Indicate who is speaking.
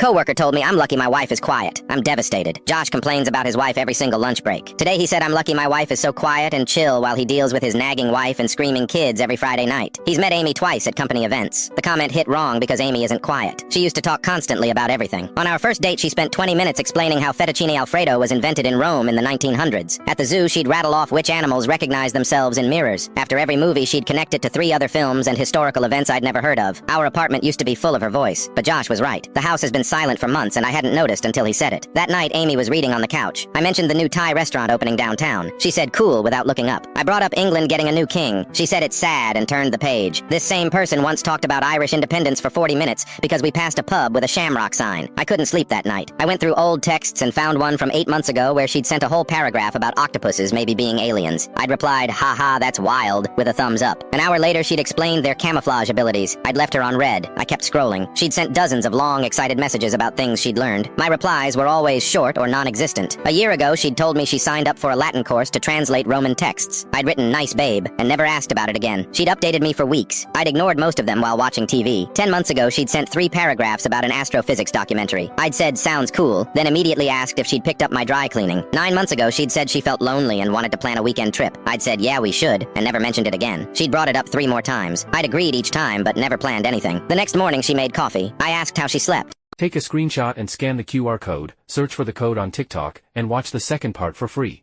Speaker 1: coworker told me I'm lucky my wife is quiet. I'm devastated. Josh complains about his wife every single lunch break. Today he said I'm lucky my wife is so quiet and chill while he deals with his nagging wife and screaming kids every Friday night. He's met Amy twice at company events. The comment hit wrong because Amy isn't quiet. She used to talk constantly about everything. On our first date, she spent 20 minutes explaining how fettuccine alfredo was invented in Rome in the 1900s. At the zoo, she'd rattle off which animals recognize themselves in mirrors. After every movie, she'd connect it to 3 other films and historical events I'd never heard of. Our apartment used to be full of her voice, but Josh was right. The house has been silent for months and I hadn't noticed until he said it. That night, Amy was reading on the couch. I mentioned the new Thai restaurant opening downtown. She said cool without looking up. I brought up England getting a new king. She said it's sad and turned the page. This same person once talked about Irish independence for 40 minutes because we passed a pub with a shamrock sign. I couldn't sleep that night. I went through old texts and found one from 8 months ago where she'd sent a whole paragraph about octopuses maybe being aliens. I'd replied, haha, that's wild, with a thumbs up. An hour later, she'd explained their camouflage abilities. I'd left her on read. I kept scrolling. She'd sent dozens of long, excited messages about things she'd learned. My replies were always short or non-existent. A year ago, she'd told me she signed up for a Latin course to translate Roman texts. I'd written nice babe and never asked about it again. She'd updated me for weeks. I'd ignored most of them while watching TV. 10 months ago, she'd sent 3 paragraphs about an astrophysics documentary. I'd said, sounds cool, then immediately asked if she'd picked up my dry cleaning. 9 months ago, she'd said she felt lonely and wanted to plan a weekend trip. I'd said, yeah, we should, and never mentioned it again. She'd brought it up 3 more times. I'd agreed each time, but never planned anything. The next morning, she made coffee. I asked how she slept.
Speaker 2: Take a screenshot and scan the QR code, search for the code on TikTok, and watch the second part for free.